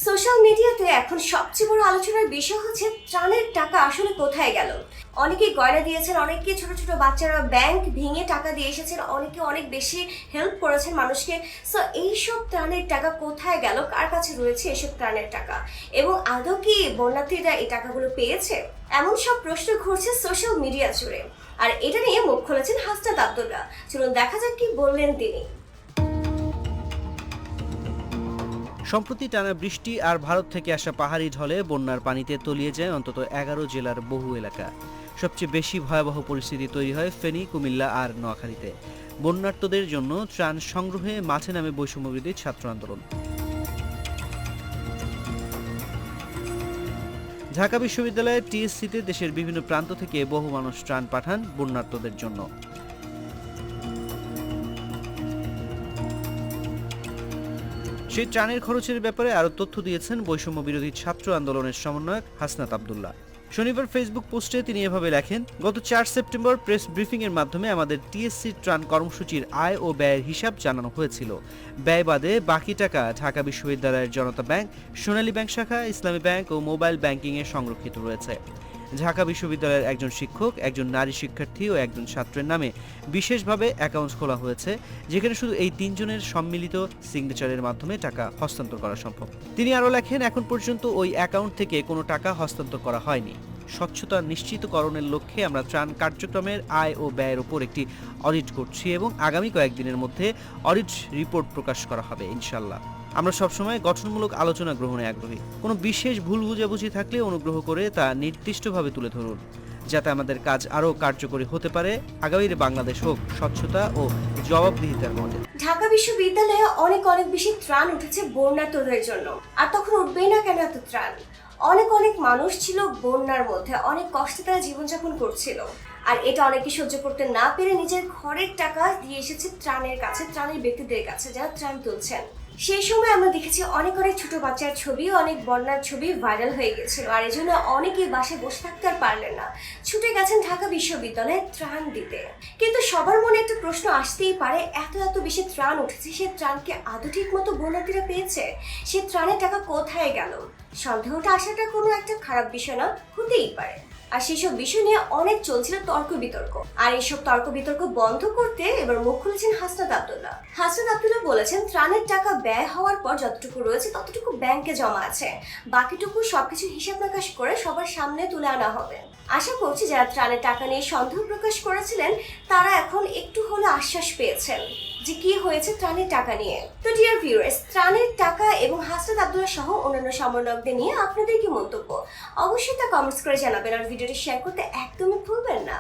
Social মিডিয়াতে এখন সবচেয়ে বড় আলোচনার বিষয় হচ্ছে ত্রাণের টাকা আসলে কোথায় গেল। অনেকেই গয়না দিয়েছেন, অনেকে ছোট ছোট বাচ্চারা ব্যাংক ভেঙে টাকা দিয়ে এসেছেন, অনেকে অনেক বেশি হেল্প করেছেন মানুষকে। সো এইসব ত্রাণের টাকা কোথায় গেল, কার কাছে রয়েছে এসব ত্রাণের টাকা, এবং আদৌ কি বন্যার্থীরা এই টাকাগুলো পেয়েছে? এমন সব প্রশ্ন ঘুরছে সোশ্যাল মিডিয়া জুড়ে। আর এটা নিয়ে মুখ খুলেছেন হাসনাত আব্দুল্লাহ। চলুন দেখা যাক কি বললেন তিনি। সম্প্রতি টানা বৃষ্টি আর ভারত থেকে আসা পাহাড়ি ঢলে বন্যার পানিতে তলিয়ে যায় অন্তত 11 জেলার বহু এলাকা। সবচেয়ে বেশি ভয়াবহ পরিস্থিতি তৈরি হয় ফেনী, কুমিল্লা আর নোয়াখালীতে। বন্যার্তদের জন্য ত্রাণ সংগ্রহে মাঠে নামে বৈষম্যবিরোধী ছাত্র আন্দোলন। ঢাকা বিশ্ববিদ্যালয়ের টিএসসিতে দেশের বিভিন্ন প্রান্ত থেকে বহু মানুষ ত্রাণ পাঠান বন্যার্তদের জন্য। সেই ত্রাণের খরচের ব্যাপারে আরও তথ্য দিয়েছেন বৈষম্য বিরোধী ছাত্র আন্দোলনের সমন্বয়ক হাসনাত আব্দুল্লাহ। শনিবার ফেসবুক পোস্টে তিনি এভাবে লেখেন, গত 4 সেপ্টেম্বর প্রেস ব্রিফিংয়ের মাধ্যমে আমাদের টিএসসি ত্রাণ কর্মসূচির আয় ও ব্যয়ের হিসাব জানানো হয়েছিল। ব্যয় বাদে বাকি টাকা ঢাকা বিশ্ববিদ্যালয়ের জনতা ব্যাংক, সোনালী ব্যাংক শাখা, ইসলামী ব্যাংক ও মোবাইল ব্যাংকিংয়ে সংরক্ষিত রয়েছে। ঢাকা বিশ্ববিদ্যালয়ের একজন শিক্ষক, একজন নারী শিক্ষার্থী ও একজন ছাত্রের নামে বিশেষভাবে অ্যাকাউন্ট খোলা হয়েছে, যেখানে শুধু এই 3 জনের সম্মিলিত সিগনেচারের মাধ্যমে টাকা হস্তান্তর করা সম্ভব। তিনি আরও লেখেন, এখন পর্যন্ত ওই অ্যাকাউন্ট থেকে কোনো টাকা হস্তান্তর করা হয়নি। স্বচ্ছতা নিশ্চিতকরণের লক্ষ্যে আমরা ত্রাণ কার্যক্রমের আয় ও ব্যয়ের উপর একটি অডিট করছি এবং আগামী কয়েকদিনের মধ্যে অডিট রিপোর্ট প্রকাশ করা হবে ইনশাল্লাহ। আমরা সবসময় গঠনমূলক আলোচনা গ্রহণে আগ্রহী। কোনো বিশেষ ভুল বুঝাবুঝি থাকলে অনুগ্রহ করে তা নির্দিষ্টভাবে তুলে ধরুন, যাতে আমাদের কাজ আরও কার্যকরী হতে পারে। আগামীর বাংলাদেশ হোক স্বচ্ছতা ও জবাবদিহিতার মডেল। ঢাকা বিশ্ববিদ্যালয়ে অনেক বেশি ত্রাণ উঠেছে বন্যার্তদের জন্য, আর তখন উঠবেই না কেন এত ত্রাণ? অনেক মানুষ ছিল বন্যার মধ্যে, অনেক কষ্টে তারা জীবনযাপন করছিল, আর এটা অনেকে সহ্য করতে না পেরে নিজের ঘরের টাকা দিয়ে এসেছে ত্রাণের কাছে, ত্রাণের ব্যক্তিদের কাছে যারা ত্রাণ তুলছেন। সেই সময় আমরা দেখেছি অনেক ছোট বাচ্চার ছবি, অনেক বন্যার ছবি ভাইরাল হয়ে গেছিল, আর এই জন্য অনেকেই বাসায় বসে থাকতে আর পারলেন না, ছুটে গেছেন ঢাকা বিশ্ববিদ্যালয়ে ত্রাণ দিতে। কিন্তু সবার মনে একটা প্রশ্ন আসতেই পারে, এত বেশি ত্রাণ উঠেছে, সে ত্রাণকে আদৌ ঠিক মতো বন্যার্থীরা পেয়েছে? সে ত্রাণের টাকা কোথায় গেল? সন্দেহটা আসাটা কোনো একটা খারাপ বিষয় না, হতেই পারে। আর সেসব বিষয় নিয়ে অনেক চলছিল তর্ক বিতর্ক, আর এইসব তর্ক বিতর্ক বন্ধ করতে এবার মুখ খুলেছেন হাসনাত আব্দুল্লাহ। হাসনাত আব্দুল্লাহ বলেছেন, ত্রাণের টাকা ব্যয় হওয়ার পর যতটুকু রয়েছে ততটুকু ব্যাংকে জমা আছে, বাকিটুকু সবকিছু হিসাব প্রকাশ করে সবার সামনে তুলে আনা হবে। আশা করছি যারা ত্রাণের টাকা নিয়ে সন্দেহ প্রকাশ করেছিলেন তারা এখন একটু হলে আশ্বাস পেয়েছেন যে কি হয়েছে ত্রাণের টাকা নিয়ে। তো ডিয়ার ভিউয়ার্স, ত্রাণের টাকা এবং হাসনাত আব্দুল্লাহ সহ অন্যান্য সমন্বয়কদের নিয়ে আপনাদের কি মন্তব্য? অবশ্যই তা কমেন্টস করে জানাবেন, আর ভিডিওটি শেয়ার করতে একদমই ভুলবেন না।